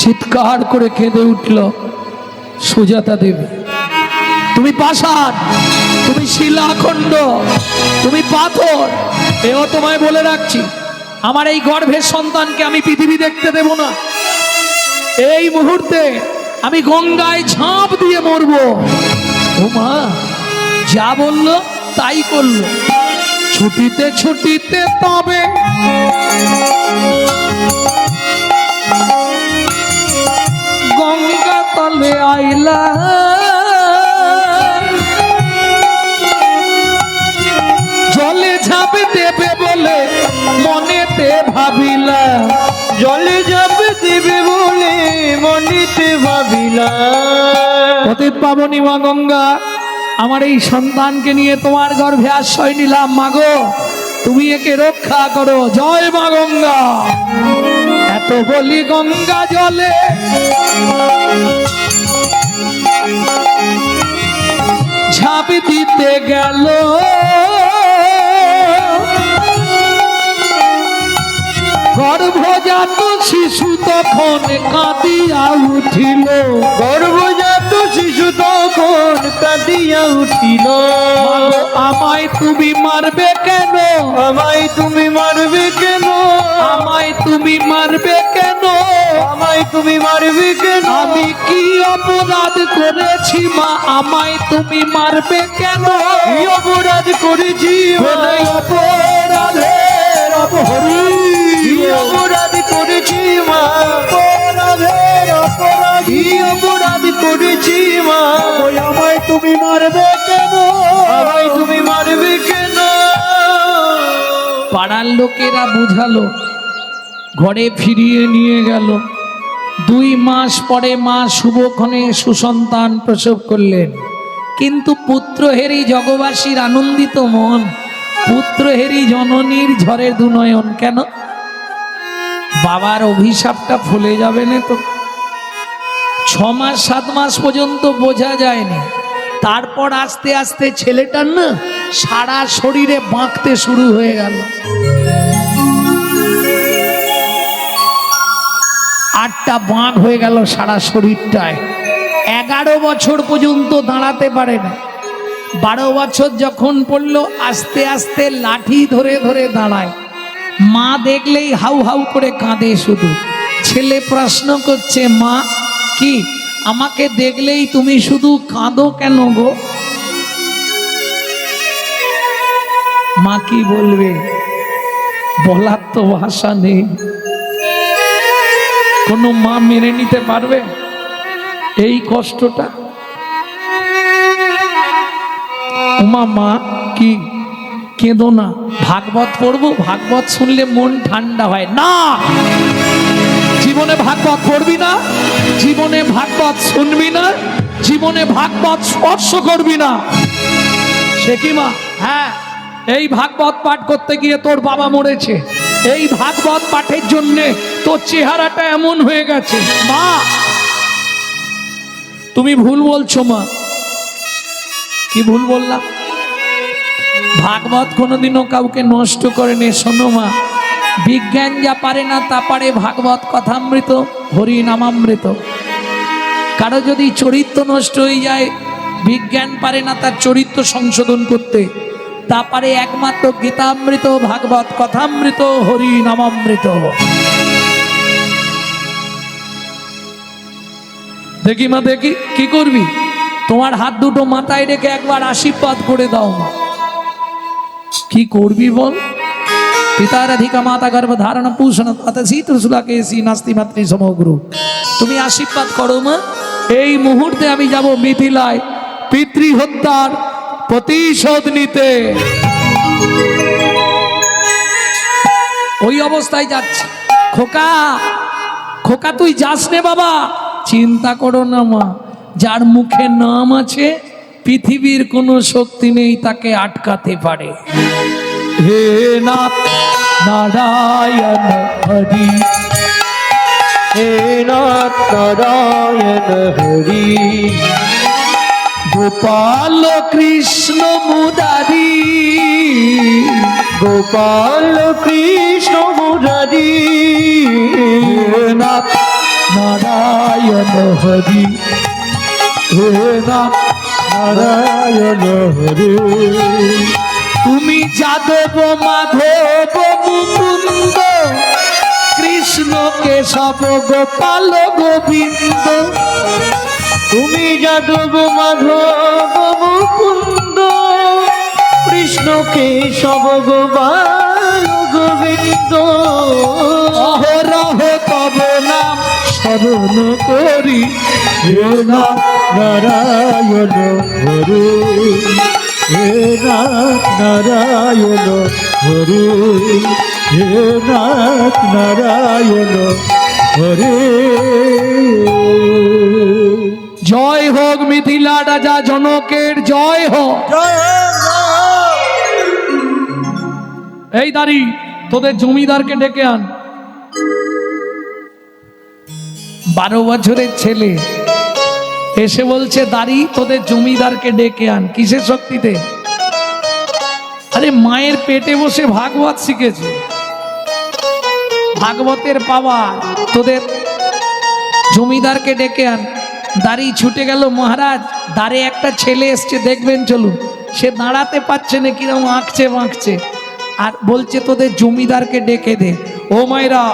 চিৎকার করে কেঁদে উঠল সুজাতা দেবী। তুমি পাষাণ, তুমি শিলাখণ্ড, তুমি পাথর। এও তোমায় বলে রাখছি, আমার এই গর্ভের সন্তানকে আমি পৃথিবী দেখতে দেব না। এই মুহূর্তে আমি গঙ্গায় ঝাঁপ দিয়ে মরব। ও মা যা বলল তাই করলো। ছুটিতে ছুটিতে তবে গঙ্গা তলে আইলা, জলে ঝাঁপ দেবে বলে মনেতে ভাবিলা। জলে যাবে দেবে বলে মনেতে ভাবিলাম। পতিত পাবনী মা গঙ্গা, আমার এই সন্তানকে নিয়ে তোমার গর্ভে আশ্রয় নিলাম। মাগো তুমি একে রক্ষা করো। জয় মা গঙ্গা। এত বলি গঙ্গা জলে ঝাঁপ দিতে গেল, গর্ভজাত শিশু তখন কাঁদিয়া উঠিল। গর্ভজাত শিশু তখন কাঁদিয়া উঠিল। আমায় তুমি মারবে কেন? আমায় তুমি মারবে কেন? আমায় তুমি মারবে কেন? আমায় তুমি মারবে কেন? আমি কি অপরাধ করেছি মা? আমায় তুমি মারবে কেন? কি অপরাধ করেছি? বলে অপরাধের অপহরি, কি অপরাধ করেছি মা? অপরাধের অপরাধী, কি অপরাধ করেছি মা? ওই আমায় তুমি মারবে কেন? আমায় তুমি মারবে কেন? পাড়ার লোকেরা বুঝালো, ঘরে ফিরিয়ে নিয়ে গেল। 2 মাস পরে মা শুভক্ষণে সুসন্তান প্রসব করলেন। কিন্তু পুত্রহেরি জগবাসীর আনন্দিত মন, পুত্রহেরি জননীর ঝড়ের দুনয়ন। কেন? বাবার অভিশাপটা ভুলে যাবে না তো। 6 মাস 7 মাস পর্যন্ত বোঝা যায়নি। তারপর আস্তে আস্তে ছেলেটার না সারা শরীরে বাঁকতে শুরু হয়ে গেল। 8টা বাঁক হয়ে গেল সারা শরীরটায়। 11 বছর পর্যন্ত দাঁড়াতে পারে না। 12 বছর যখন পড়ল আস্তে আস্তে লাঠি ধরে ধরে দাঁড়ায়। মা দেখলেই হাউ হাউ করে কাঁদে শুধু। ছেলে প্রশ্ন করছে, মা কি আমাকে দেখলেই তুমি শুধু কাঁদো কেন গো? মা কি বলবে, বলার তো ভাষা নেই। কোনো মা মেনে নিতে পারবে এই কষ্টটা? উমা মা কি কেঁদো না, ভাগবত পড়বো। ভাগবত শুনলে মন ঠান্ডা হয় না। জীবনে ভাগবত পড়বি না, জীবনে ভাগবত শুনবি না, জীবনে ভাগবত স্পর্শ করবি না। সে কি মা? হ্যাঁ, এই ভাগবত পাঠ করতে গিয়ে তোর বাবা মরেছে। এই ভাগবত পাঠের জন্যে তোর চেহারাটা এমন হয়ে গেছে। মা তুমি ভুল বলছো। মা কি ভুল বললাম? ভাগবত কোনোদিনও কাউকে নষ্ট করেনি। শোনো মা, বিজ্ঞান যা পারে না তা পারে ভাগবত কথামৃত, হরি নামামৃত। কারো যদি চরিত্র নষ্ট হয়ে যায়, বিজ্ঞান পারে না তার চরিত্র সংশোধন করতে। তা পারে একমাত্র গীতামৃত, ভাগবত কথামৃত, হরি নামামৃত। দেখি মা দেখি, কি করবি? তোমার হাত দুটো মাথায় রেখে একবার আশীর্বাদ করে দাও মা। কি করবি বল? পিতারাধিকা মাতা গর্ভ ধারণ পুষণ ত্রিশুলাকেশী নাস্তি মাতৃ সমগ্র। তুমি আশীর্বাদ করো মা। এই মুহূর্তে আমি যাব মিথিলায় পিতৃ হত্যার প্রতিশোধ নিতে। ওই অবস্থায় যাচ্ছে। খোকা খোকা তুই যাস নে বাবা। চিন্তা করো না মা, যার মুখে নাম আছে পৃথিবীর কোনো শক্তি নেই তাকে আটকাতে পারে। হে নাথ নারায়ণ হরি, হে নাথ নারায়ণ হরি, গোপাল কৃষ্ণ মুরারি, গোপাল কৃষ্ণ মুরারি, হে নাথ নারায়ণ হরি হে নাথ নারায়ণ হরি। তুমি যাদব মাধব মুকুন্দ কৃষ্ণ কেশব গোপাল গোবিন্দ। তুমি যাদব মাধব মুকুন্দ কৃষ্ণ কেশব গোপাল গোবিন্দ। অহরহ তব নাম স্মরণ করি হে নাথ নারায়ণ হরি হে নাথ নারায়ণ হরি হে নাথ নারায়ণ হরি। জয় হোক মিথিলা রাজা জনকের জয় হোক। এই দাঁড়ি তোদের জমিদারকে ডেকে আন। 12 বছরের ছেলে এসে বলছে দাঁড়ি তোদের জমিদারকে ডেকে আন। কিসের শক্তিতে? আরে মায়ের পেটে বসে ভাগবত শিখেছে, ভাগবতের পাওয়ার। তোদের জমিদারকে ডেকে আন। দাঁড়ি ছুটে গেল। মহারাজ দাঁড়ে একটা ছেলে এসছে, দেখবেন চলুন। সে দাঁড়াতে পারছে না, কিরকম আঁকছে বাঁকছে, আর বলছে তোদের জমিদারকে ডেকে দে। ও মায়েরা,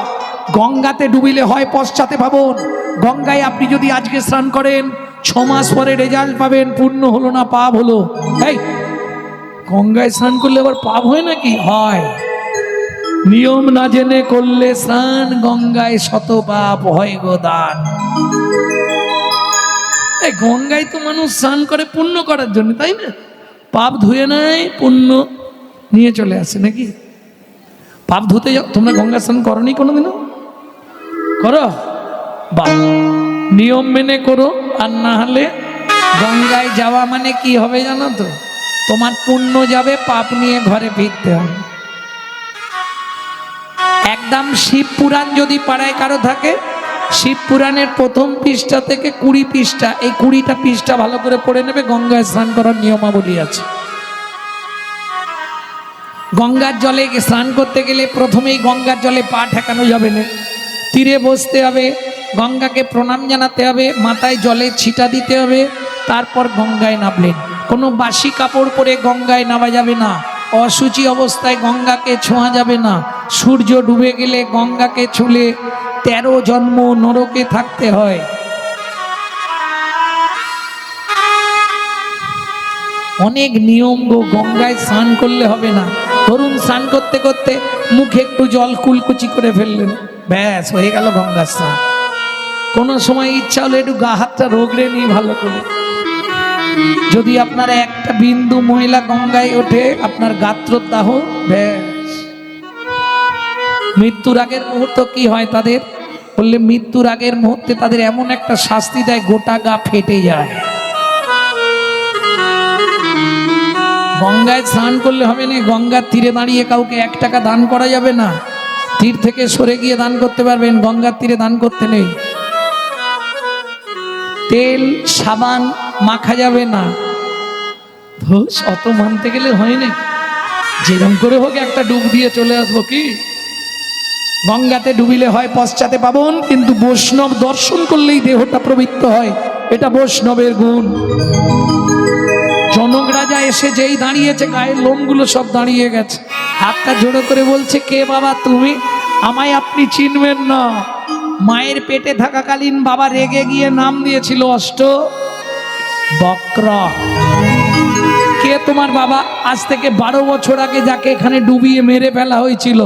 গঙ্গাতে ডুবিলে হয় পশ্চাতে পাবন। গঙ্গায় আপনি যদি আজকে স্নান করেন 6 মাস পরে রেজাল্ট পাবেন, পূর্ণ হলো না পাপ হলো। এই গঙ্গায় স্নান করলে আবার পাপ হয় নাকি? হয়। নিয়ম না জেনে করলে স্নান, গঙ্গায় শত পাপ হয় গো দান। এই গঙ্গায় তো মানুষ স্নান করে পুণ্য করার জন্য, তাই না? পাপ ধুয়ে নেয়, পুণ্য নিয়ে চলে আসে নাকি? পাপ ধুতে যাও। তোমরা গঙ্গা স্নান করনি কোনোদিনও? করো? বাহ, নিয়ম মেনে করো। আর না হলে গঙ্গায় যাওয়া মানে কি হবে জানো তো? তোমার পুণ্য যাবে, পাপ নিয়ে ঘরে ফিরতে হবে। একদম শিব পুরাণ যদি পাড়ায় কারো থাকে, শিব পুরাণের 1ম পৃষ্ঠা থেকে 20 পৃষ্ঠা, এই 20টা পৃষ্ঠা ভালো করে পড়ে নেবে। গঙ্গায় স্নান করার নিয়মাবলী আছে। গঙ্গার জলে স্নান করতে গেলে প্রথমেই গঙ্গার জলে পা ঠেকানো যাবে না, তীরে বসতে হবে, গঙ্গাকে প্রণাম জানাতে হবে, মাথায় জলে ছিটা দিতে হবে, তারপর গঙ্গায় নামলেন। কোনো বাসি কাপড় পরে গঙ্গায় নামা যাবে না, অশুচি অবস্থায় গঙ্গাকে ছোঁয়া যাবে না। সূর্য ডুবে গেলে গঙ্গাকে ছুলে 13 জন্ম নরকে থাকতে হয়। অনেক নিয়ম গো। গঙ্গায় স্নান করলে হবে না। ধরুন স্নান করতে করতে মুখে একটু জল কুলকুচি করে ফেললেন, ব্যাস হয়ে গেল গঙ্গা স্নান। কোনো সময় ইচ্ছা হলে একটু গা হাতটা রগড়ে নিয়ে ভালো করে। যদি আপনার একটা বিন্দু ময়লা গঙ্গায় ওঠে, আপনার গাত্রদাহ, ব্যাস। মৃত্যুর আগের মুহূর্ত কি হয় তাদের? বললে মৃত্যুর আগের মুহূর্তে তাদের এমন একটা শাস্তি দেয়, গোটা গা ফেটে যায়। গঙ্গায় স্নান করলে হবে না। গঙ্গার তীরে দাঁড়িয়ে কাউকে 1 টাকা দান করা যাবে না। তীর থেকে সরে গিয়ে দান করতে পারবেন, গঙ্গার তীরে দান করতে নেই। তেল সাবান মাখা যাবে না। ধুস, অত মানতে গেলে হয় না। যেরকম করে হোক একটা ডুব দিয়ে চলে আসবো কি? গঙ্গাতে ডুবিলে হয় পশ্চাতে পাবন, কিন্তু বৈষ্ণব দর্শন করলেই দেহটা পবিত্র হয়। এটা বৈষ্ণবের গুণ। জনক রাজা এসে যেই দাঁড়িয়েছে, গায়ের লোমগুলো সব দাঁড়িয়ে গেছে। হাতটা জোড়ো করে বলছে, কে বাবা তুমি? আমায় আপনি চিনবেন না। মায়ের পেটে থাকাকালীন বাবা রেগে গিয়ে নাম দিয়েছিল অষ্টবক্র। কে তোমার বাবা? আজ থেকে 12 বছর আগে যাকে এখানে ডুবিয়ে মেরে ফেলা হয়েছিল।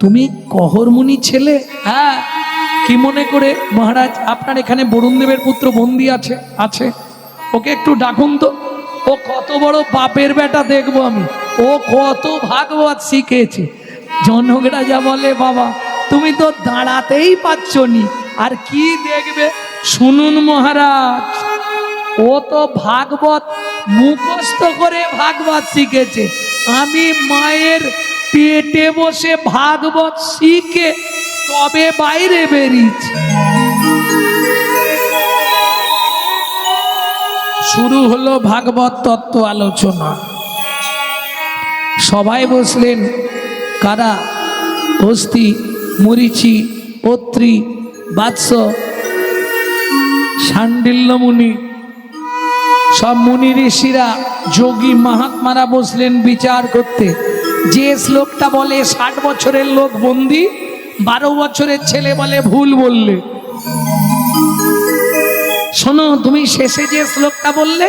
তুমি কহরমুনি ছেলে? হ্যাঁ। কি মনে করে? মহারাজ আপনার এখানে বরুণদেবের পুত্র বন্দি আছে। আছে, ওকে একটু ডাকুন তো। ও কত বড় বাপের বেটা দেখবো আমি, ও কত ভাগবত শিখেছে। জনক রাজা বলে, বাবা তুমি তো দাঁড়াতেই পারছ নি, আর কি দেখবে? শুনুন মহারাজ, ও তো ভাগবত মুখস্থ করে ভাগবত শিখেছে। আমি মায়ের পেটে বসে ভাগবত শিখে তবে বাইরে বেরিয়েছি। শুরু হলো ভাগবত তত্ত্ব আলোচনা। সবাই বসলেন। কারা? হস্তি, মরীচি, অত্রি, বাৎস, শাণ্ডিল্য মুনি, সব মুনি ঋষিরা, যোগী মহাত্মারা বসলেন বিচার করতে। যে শ্লোকটা বলে 60 বছরের লোক বন্দি, 12 বছরের ছেলে বলে ভুল বললে। শোনো, তুমি শেষে যে শ্লোকটা বললে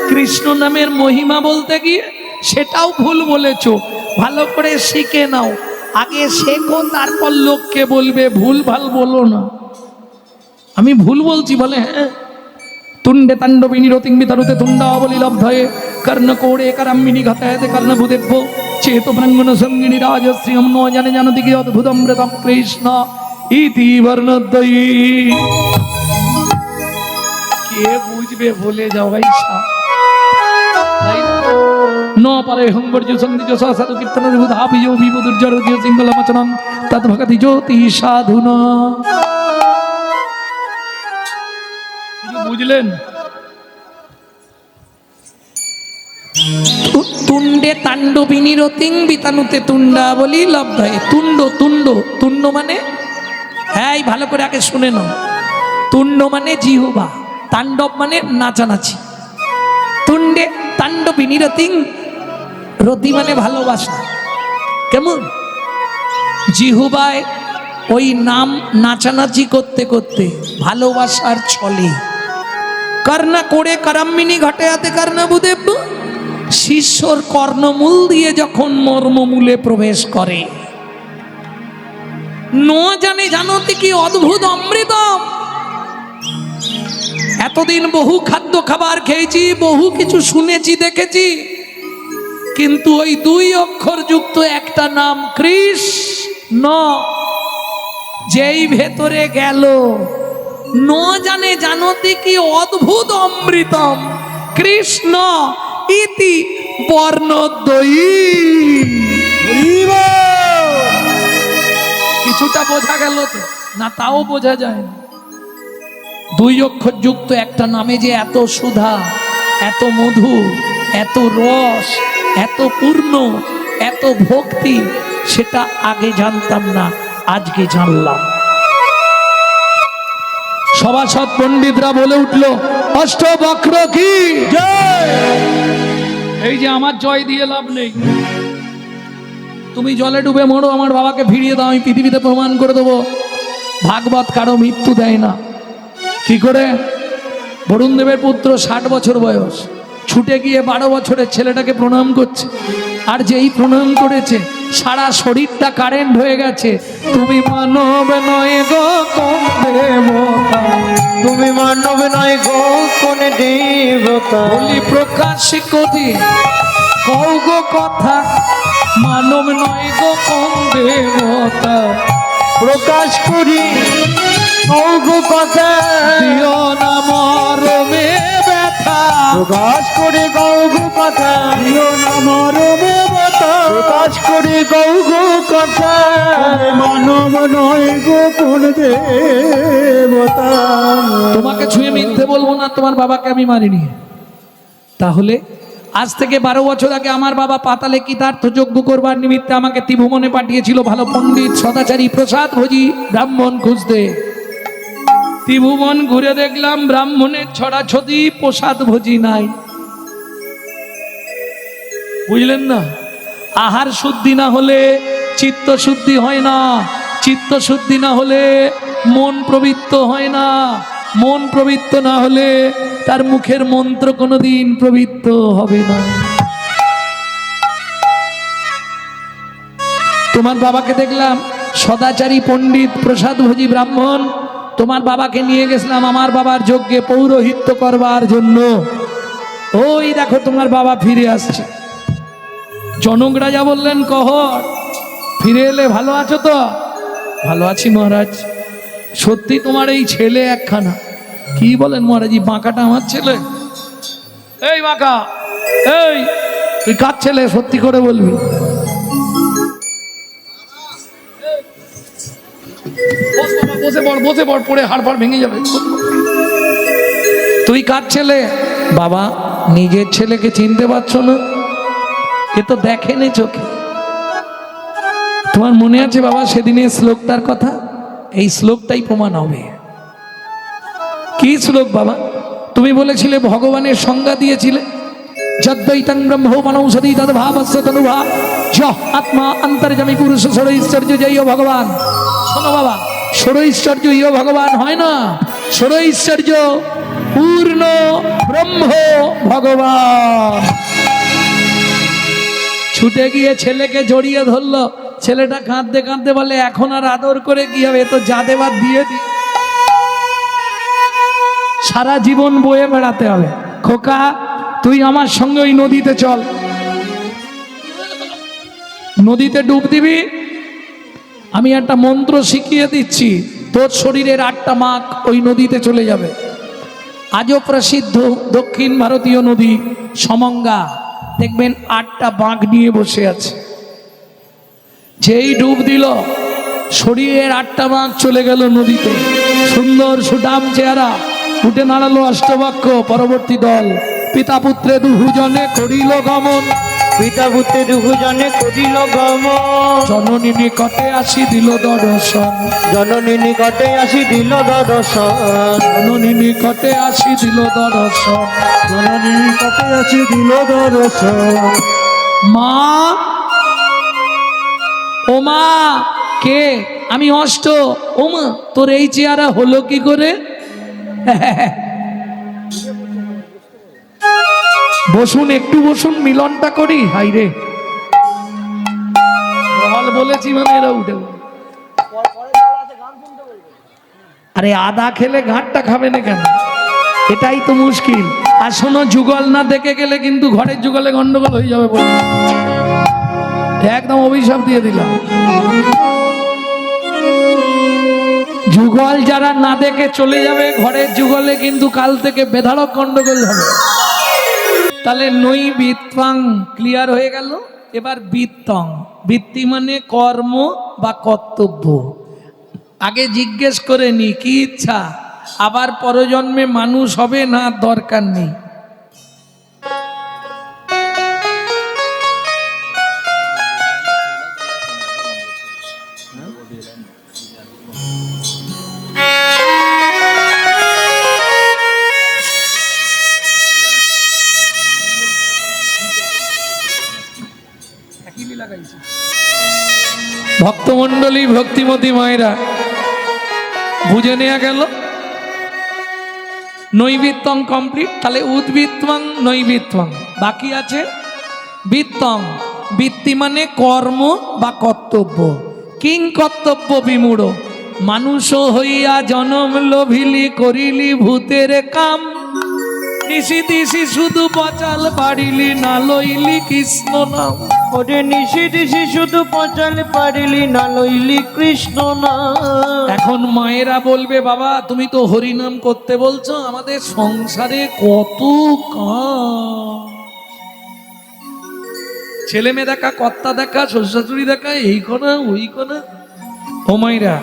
কৃষ্ণ নামের মহিমা বলতে গিয়ে, সেটাও ভুল বলেছো। ভালো করে শিখে নাও, আগে শেখো তারপর লোককে বলবে, ভুল ভাল বলো না। আমি ভুল বলছি বলে হ্যাঁ। তুণ্ডে তাণ্ডবিনী রতিং বিতারুতে তুণ্ডাবলী লব্ধয়ে কর্ণকোড়ে কারাম্মিনী ঘাতায়তে কর্ণভূদেভ্য চেত প্রাঙ্গণ সঙ্গিনী রাজশ্রিয়ম ন জানে জানতি কি অদ্ভুতমৃতম কৃষ্ণ ইতি বর্ণদ্বয়ী। কে বুঝবে বলে যাও ভাই। ন পারে হংবর্য সন্ধিজ সাধু কীর্তন বিভূধাভিজো বিভূদুর্জরোগ্য সিংহলমচনম তদ্ভগতি জ্যোতি সাধুন। বুঝলেন? তুণ্ডে তাণ্ডবিনী রতিং বিতানুতে তুণ্ডা বলি লব্ধয়ে। তুণ্ড, তুণ্ড, তুণ্ড মানে, হ্যাঁ ভালো করে আগে শুনে নাও। তুণ্ড মানে জিহ্বা, তাণ্ডব মানে নাচানাচি। তুণ্ডে তাণ্ডবিনী রতিং, রতি মানে ভালোবাসা। কেমন? জিহ্বায় ওই নাম নাচানাচি করতে করতে ভালোবাসার ছলে। কর্ণা করে কারাম্মিনী ঘটায়াতে কর্ণভূদেব্য, শিষ্যর কর্ণমূল দিয়ে যখন মর্মমূলে প্রবেশ করে। ন জানে জানতে কি অদ্ভুত অমৃতম। এতদিন বহু খাদ্য খাবার খেয়েছি, বহু কিছু শুনেছি দেখেছি, কিন্তু ওই 2 অক্ষর যুক্ত একটা নাম কৃষ্ণ যেই ভেতরে গেল, ন জানে জানতে কি অদ্ভুত অমৃতম কৃষ্ণ ইতি বর্ণদ্বয়ী। কিছুটা বোঝা গেল তো না? তাও বোঝা যায় না। 2 অক্ষর যুক্ত একটা নামে যে এত সুধা, এত মধু, এত রস, এত পূর্ণ, এত ভক্তি, সেটা আগে জানতাম না, আজকে জানলাম। সভাসদ পণ্ডিতরা বলে উঠল, অষ্টবক্র কি জয়। এই যে আমার জয় দিয়ে লাভ নেই, তুমি জলে ডুবে মরো, আমার বাবাকে ফিরিয়ে দাও, আমি পৃথিবীতে প্রমাণ করে দেবো ভাগবত কারো মৃত্যু দেয় না। কি করে? বরুণ দেবের পুত্র 60 বছর বয়স, ছুটে গিয়ে 12 বছরের ছেলেটাকে প্রণাম করছে, আর যেই প্রণাম করেছে সারা শরীরটা কারেন্ট হয়ে গেছে। তুমি মানব নয় গো কোন দেবতা, তুমি মানব নয় গো কোন দেবতা, বলি প্রকাশ কোথি কও গো কথা, মানব নয় গো কোন দেবতা, প্রকাশ করি কও গো কথা, দিও না মরমে ব্যথা, প্রকাশ করে কও গো কথা, দিও না মরমে ব্যথা, প্রকাশ করে কও গো কথা, মানব নয় গো কোন দেবতা। তোমাকে ছুঁয়ে মিথ্যে বলবো না, তোমার বাবাকে আমি মারিনি। তাহলে আজ থেকে 12 বছর আগে আমার বাবা পাতালে কৃতার্থ যজ্ঞ করবার নিমিত্তে আমাকে ত্রিভুবনে পাঠিয়েছিল ভালো পণ্ডিত সদাচারী প্রসাদ ভোজি ব্রাহ্মণ খুঁজতে। ত্রিভুবন ঘুরে দেখলাম ব্রাহ্মণের ছড়াছড়ি, প্রসাদ ভোজি নাই। বুঝলেন না? আহার শুদ্ধি না হলে চিত্ত শুদ্ধি হয় না, চিত্ত শুদ্ধি না হলে মন প্রবৃত্ত হয় না, মন প্রবৃত্ত না হলে তার মুখের মন্ত্র কোনোদিন প্রবৃত্ত হবে না। তোমার বাবাকে দেখলাম সদাচারী পণ্ডিত প্রসাদ ভোজি ব্রাহ্মণ, তোমার বাবাকে নিয়ে গেছিলাম আমার বাবার যজ্ঞে পৌরোহিত্য করবার জন্য। ওই দেখো তোমার বাবা ফিরে আসছে। জনক রাজা বললেন, কহর ফিরে এলে ভালো আছো তো? ভালো আছি মহারাজ। সত্যি তোমার এই ছেলে একখানা? কি বলেন মহারাজ, বাঁকাটা আমার ছেলে? এই বাঁকা, এই তুই কার ছেলে? সত্যি করে বলবি। বসে পড়, বসে পড়, পড়ে হাড় ভেঙে যাবে। তুই কার ছেলে? বাবা, নিজের ছেলেকে চিনতে পারছো না? এ তো দেখেনি চোখে। তোমার মনে আছে বাবা সেদিনের শ্লোকটার কথা? এই শ্লোকটাই প্রমাণ হবে। কি কি শ্লোক বাবা? তুমি বলেছিলে ভগবানের সংজ্ঞা দিয়েছিলে, যদ্বৈতং ব্রহ্ম মনৌষধি তদ ভাবস্য তনুভাব যহ আত্মা অন্তর্যামী পুরুষ ষড়ৈশ্বর্য জয় ভগবান। শোনো বাবা, ষড়ৈশ্বর্য ইয় ভগবান হয় না, ষড়ৈশ্বর্য পূর্ণ ব্রহ্ম ভগবান। ছুটে গিয়ে ছেলেকে জড়িয়ে ধরলো, ছেলেটা কাঁদতে কাঁদতে বলে এখন আর আদর করে কি হবে, তো যা দেবার দিয়ে দি, সারা জীবন বয়ে বেড়াতে হবে। খোকা তুই আমার সঙ্গে ওই নদীতে চল, নদীতে ডুব দিবি, আমি একটা মন্ত্র শিখিয়ে দিচ্ছি, তোর শরীরের 8টা মাখ ওই নদীতে চলে যাবে। আজও প্রসিদ্ধ দক্ষিণ ভারতীয় নদী সমঙ্গা, দেখবেন 8টা বাঁক নিয়ে বসে আছে। যেই ডুব দিল শরীরের 8টা বাঁক চলে গেল নদীতে। সুন্দর সুঠাম চেহারা, উঠে দাঁড়ালো অষ্টবাক্য পরবর্তী দল। পিতা পুত্রে দুজনে করিল গমন, পিতা পুত্রে দুজনে করিল গমন, জননী নিকটে আসি দিল দর্শন, জননী নিকটে আসি দিল দর্শন, জননী নিকটে আসি দিল দর্শন, জননী নিকটে আসি দিল দর্শন। মা, ও মা, কে? আমি অষ্ট। ও মা, তোর এই চেহারা হলো কি করে? বসুন, একটু বসুন, মিলনটা করি। হাই রে, বল বলেছি মানে এরা উঠে বলে। আরে আদা খেলে ঘাটটা খাবে না কেন? এটাই তো মুশকিল। আর শোনো, যুগল না দেখে গেলে কিন্তু ঘরের যুগলে গন্ডগোল হয়ে যাবে বলে একদম অভিশাপ দিয়ে দিলাম। যুগল যারা না দেখে চলে যাবে ঘরের যুগলে, কিন্তু কাল থেকে বেধারক গন্ডগোল হবে। তাহলে নই বৃত্তাং ক্লিয়ার হয়ে গেল। এবার বৃত্তং, বৃত্তি মানে কর্ম বা কর্তব্য। আগে জিজ্ঞেস করে নি কি ইচ্ছা, আবার পরজন্মে মানুষ হবে না, দরকার নেই। ভক্তমণ্ডলী, ভক্তিমতী মায়েরা, বুঝে নেওয়া গেল নৈবৃত্তং কমপ্লিট। তাহলে উদ্বৃত্তং নৈবৃত্তং, বাকি আছে বৃত্তং। বৃত্তি মানে কর্ম বা কর্তব্য। কিং কর্তব্য বিমূঢ়, মানুষ হইয়া জনম লোভিলি, করিলি ভূতের কাম, নিশি দিশি শুধু পচাল পারিলি, না লইলি কৃষ্ণ নাম। ওরে নিশি দিশি শুধু পচাল পারিলি, না লইলি কৃষ্ণ নাম। এখন মায়েরা বলবে বাবা তুমি তো হরিনাম করতে বলছো, আমাদের সংসারে কত কাম, ছেলে মেয়ে দেখা, কর্তা দেখা, শ্বশুর দেখা, এই কোনা ওই কোনা। ও মায়েরা,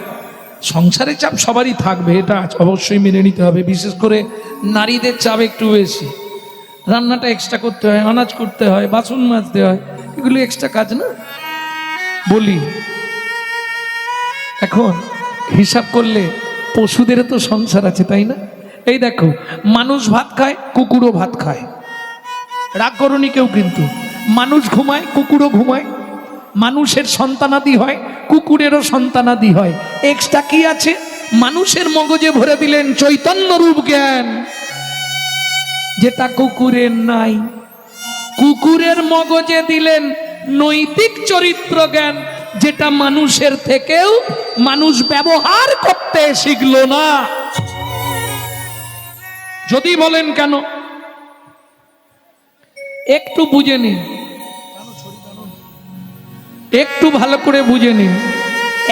সংসারের চাপ সবারই থাকবে, এটা অবশ্যই মেনে নিতে হবে। বিশেষ করে নারীদের চাপ একটু বেশি। রান্নাটা এক্সট্রা করতে হয়, আনাজ করতে হয়, বাসন মাজতে হয়, এগুলো এক্সট্রা কাজ না বলি। এখন হিসাব করলে পশুদেরও তো সংসার আছে, তাই না? এই দেখো, মানুষ ভাত খায়, কুকুরও ভাত খায়, রাগ করনি কেউ, কিন্তু মানুষ ঘুমায়, কুকুরও ঘুমায়, মানুষের সন্তানাদি হয়, কুকুরেরও সন্তানাদি হয়। এক্সট্রা কি আছে? মানুষের মগজে ভরে দিলেন চৈতন্য রূপ জ্ঞান, যেটা কুকুরের নাই। কুকুরের মগজে দিলেন নৈতিক চরিত্র জ্ঞান, যেটা মানুষের থেকেও মানুষ ব্যবহার করতে শিখল না। যদি বলেন কেন, একটু বুঝে নিন, একটু ভালো করে বুঝে নিন।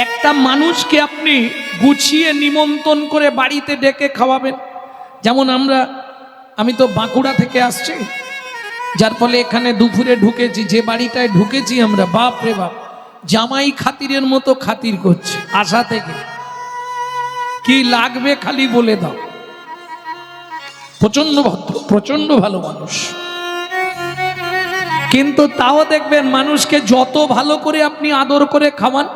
একটা মানুষকে আপনি গুছিয়ে নিমন্ত্রণ করে বাড়িতে ডেকে খাওয়াবেন। যেমন আমি তো বাঁকুড়া থেকে আসছি, যার ফলে এখানে দুপুরে ঢুকেছি, যে বাড়িটায় ঢুকেছি আমরা, বাপ রে বাপ, জামাই খাতিরের মতো খাতির করছে। আশা থেকে কি লাগবে খালি বলে দাও। প্রচন্ড ভদ্র, প্রচন্ড ভালো মানুষ। কিন্তু তাও দেখবেন মানুষকে যত ভালো করে আপনি আদর করে খাওয়ান,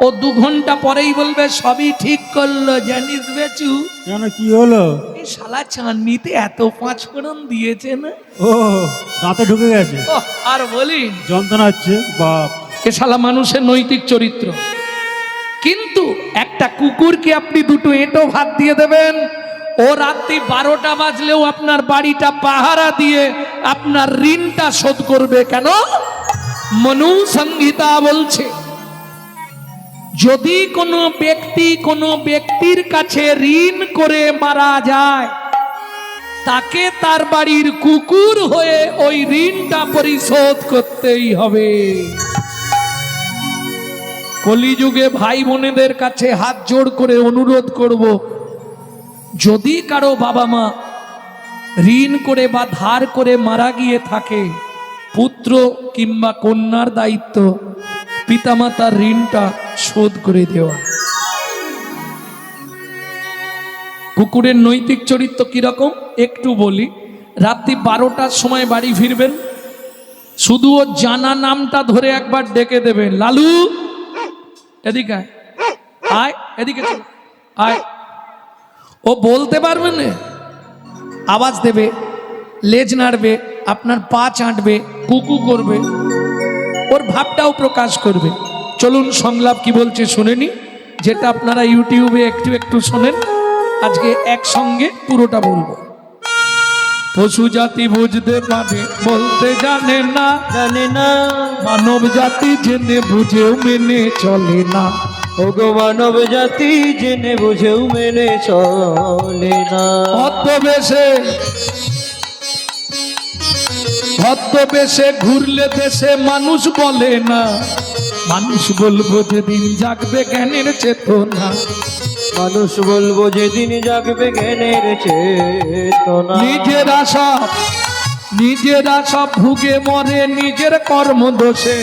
ও 2 ঘন্টা পরেই বলবে সবই ঠিক করলো, জানিস বেচু কেন কি হলো? এই শালা চাঁদনিতে এত 5 ফোড়ন দিয়েছে না, ও দাঁতে ঢুকে গেছে, আর বলি যন্ত্রণা হচ্ছে। বাপ, এ শালা মানুষের নৈতিক চরিত্র। কিন্তু একটা কুকুরকে আপনি 2টো এঁটো ভাত দিয়ে দেবেন, ও রাত্রি 12টা বাজলেও আপনার বাড়িটা পাহারা দিয়ে আপনার ঋণটা শোধ করবে। কেন? মনু সংহিতা বলছে, যদি কোনো ব্যক্তি কোনো ব্যক্তির কাছে ঋণ করে মারা যায়, তাকে তার বাড়ির কুকুর হয়ে ওই ঋণটা পরিশোধ করতেই হবে। কলিযুগে ভাই বোনেদের কাছে হাত জোড় করে অনুরোধ করব, যদি কারো বাবা মা ঋণ করে বা ধার করে মারা গিয়ে থাকে, পুত্র কিংবা কন্যার দায়িত্ব পিতামাতার ঋণটা শোধ করে দেওয়া। কুকুরের নৈতিক চরিত্র কিরকম একটু বলি। রাত্রি 12টার সময় বাড়ি ফিরবেন, শুধু ও জানা নামটা ধরে একবার ডেকে দেবেন, লালু এদিকে আয়, আয় এদিকে চল, আয়। ও বলতে পারবে না, আওয়াজ দেবে, লেজ নাড়বে, আপনার পা চাটবে, কুকু করবে, ওর ভাবটাও প্রকাশ করবে। চলুন সংলাপ কি বলছে শুনেনি, যেটা আপনারা ইউটিউবে একটু একটু শোনেন, আজকে একসঙ্গে পুরোটা বলবো। পশু জাতি বুঝতে পারে বলতে জানে না, জানে না মানব জাতি জেনে বুঝেও মেনে চলে না। ওগো মানব জাতি জেনে বুঝেও মেনে চলে না। ছদ্মবেশে ঘুরলে দেশে মানুষ বলে না, মানুষ বলবো যেদিন জাগবে জ্ঞানের চেতনা। মানুষ বলবো যেদিন জাগবে জ্ঞানের চেতনা। নিজেরা সব ভুগে মরে নিজের কর্ম দোষে,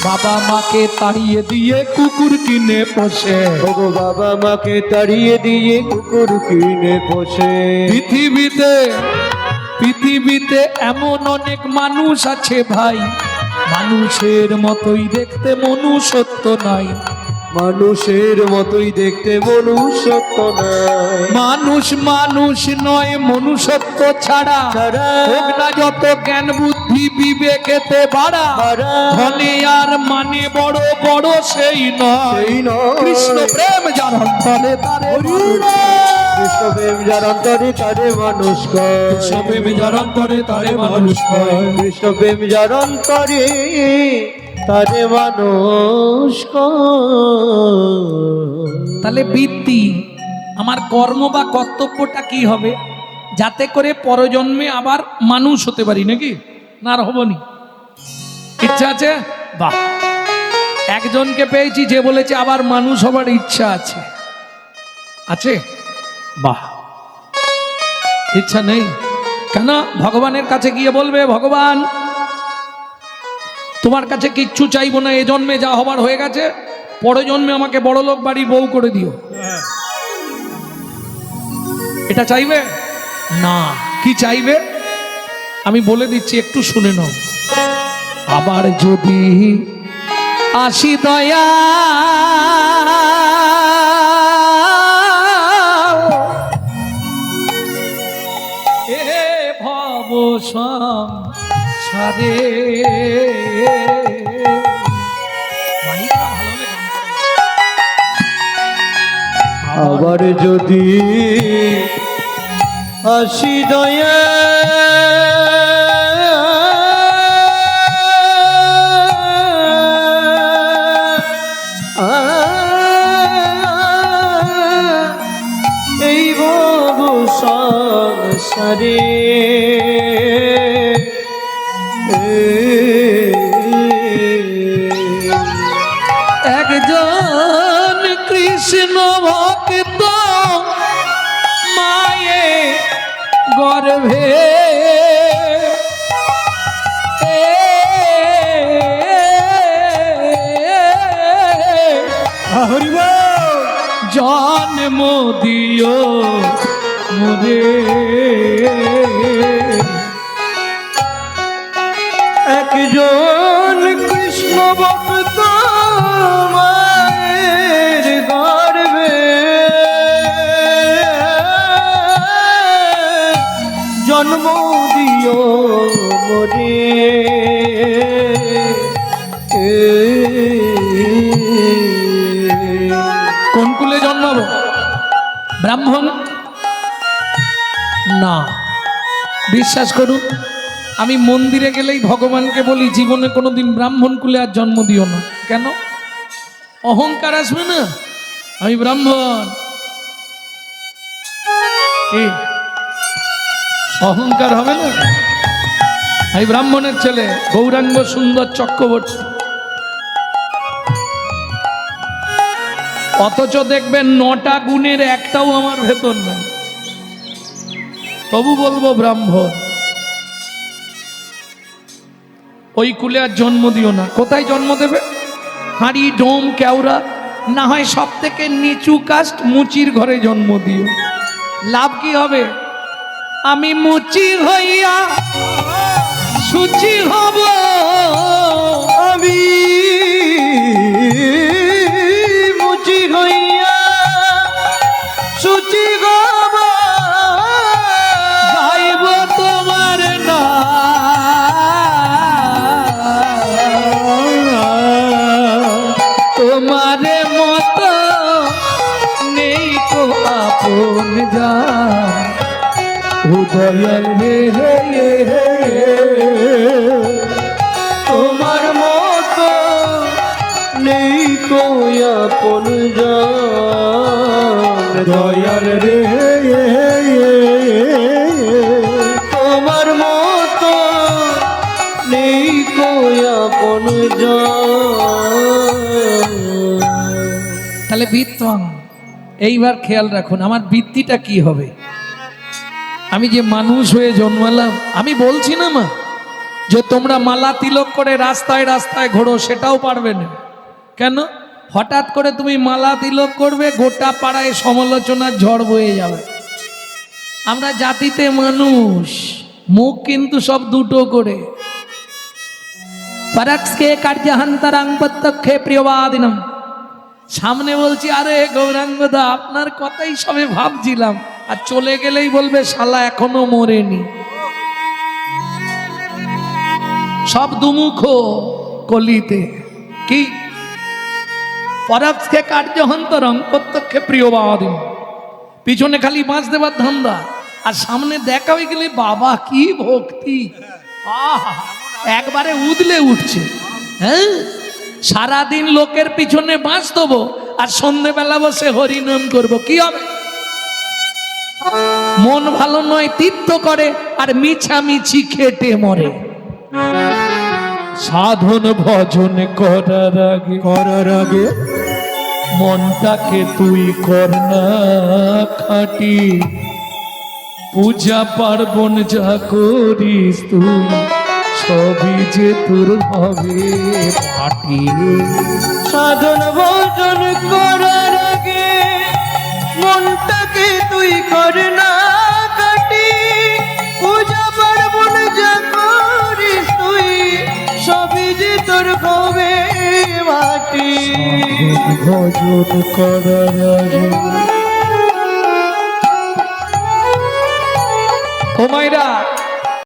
বাবা মাকে তাড়িয়ে দিয়ে কুকুর কিনে পোষে। ওগো বাবা মাকে তাড়িয়ে দিয়ে কুকুর কিনে পোষে। পৃথিবীতে এমন অনেক মানুষ আছে ভাই, মানুষের মতোই দেখতে মনুষ্যত্ব নাই। মানুষের মতোই দেখতে মনুষ্যত্ব নাই। মানুষ নয় মনুষ্যত্ব ছাড়া, হোক না যত জ্ঞান বুদ্ধি বিবেকেতে বাড়া, ধনে আর মানে বড় বড় সেই নয়। কৃষ্ণ প্রেম যার অন্তরে তারে, কৃষ্ণ প্রেম যার অন্তরে তারে মানুষ কয়। কৃষ্ণ প্রেম যার অন্তরে তারে মানুষ কয়। কৃষ্ণ প্রেম যার অন্তরে তারে মানুষ কয়। তাহলে বৃত্তি আমার কর্ম বা কর্তব্যটা কি হবে, যাতে করে পরজন্মে আবার মানুষ হতে পারি, নাকি না আর হবনি? ইচ্ছা আছে? বাহ, একজনকে পেয়েছি যে বলেছে আবার মানুষ হবার ইচ্ছা আছে। আছে? বাহ। ইচ্ছা নেই কেন? ভগবানের কাছে গিয়ে বলবে, ভগবান তোমার কাছে কিচ্ছু চাইবো না, এ জন্মে যা হবার হয়ে গেছে, পরের জন্মে আমাকে বড়লোক বাড়ির বউ করে দিও। এটা চাইবে না? কি চাইবে আমি বলে দিচ্ছি, একটু শুনে নাও। আবার যদি আসি দয়া এ ভব সংসারে, আবার যদি আসি দয়া এই ভব সংসারে, একজন কৃষ্ণ ভক্ত মায়ে গর্ভে জন্ম দিও মোরে, একজন কৃষ্ণ ভক্ত মায়ে ব্রাহ্মণ না, বিশ্বাস করুন, আমি মন্দিরে গেলেই ভগবানকে বলি জীবনে কোনোদিন ব্রাহ্মণ কুলে আর জন্ম দিও না। কেন? অহংকার আসবে না, আমি ব্রাহ্মণ। কি অহংকার হবে না? এই ব্রাহ্মণের ছেলে গৌরাঙ্গ সুন্দর চক্রবর্তী, অথচ দেখবেন 9টা গুণের একটাও আমার ভেতর নাই, তবু বলবো ব্রাহ্মণ। ওই কুলে আর জন্ম দিও না। কোথায় জন্ম দেবে? হাঁড়ি ডোম কেওড়া, না হয় সব থেকে নিচু কাস্ট মুচির ঘরে জন্ম দিও। লাভ কি হবে? আমি মুচি হইয়া সুচি হব, আমি মুচি হইয়া সুচি গব, গাইব তোমার না, তোমার মতো নেই কো আপন জান। উদয়াল রে হে হে, তোমার মতো নেই কই আপন জান। দয়াল রে হে, তোমার মতো নেই কই আপন জান। তাহলে বৃত্তং, এইবার খেয়াল রাখুন আমার বৃত্তিটা কি হবে। আমি যে মানুষ হয়ে জন্মালাম, আমি বলছি না মা যে তোমরা মালা তিলক করে রাস্তায় রাস্তায় ঘোরো, সেটাও পারবে না। কেন? হঠাৎ করে তুমি মালা তিলক করবে, গোটা পাড়ায় সমালোচনার ঝড় বয়ে যাবে। আমরা জাতিতে মানুষ, মুখ কিন্তু সব দুটো করে। পরক্ষে কার্যহন্তরাং প্রত্যক্ষে প্রিয়বাদিনম। সামনে বলছি আরে গৌরাঙ্গদা আপনার কথাই সবে ভাবছিলাম, আর চলে গেলেই বলবে শালা এখনো মরেনি। সব দুমুখ কলিতে। কি? পরক্ষে কার্যহন্তরং প্রত্যক্ষে প্রিয়বাদিন। পিছনে খালি বাঁশ দেবার ধান্দা, আর সামনে দেখা হয়ে গেলে বাবা কি ভক্তি, আহা একবারে উদলে উঠছে। হ্যাঁ, সারাদিন লোকের পিছনে বাঁশ দেবো আর সন্ধেবেলা বসে হরিনাম করব, কি হবে? মন ভালো নয় তীর্থ করে আর মিছামিছি খেটে মরে। সাধন ভজন করার আগে মনটাকে তুই কর না খাটি। পূজা পার্বণ যা করিস তুই সবই যে তোর হবে মাটি। সাধন ভজন করার আগে মনটাকে তুই কর না কাটি। পূজা পার্বণ যা করিস তুই সবই যে তোর হবে মাটি। ভজন করার আগে ও মাইরা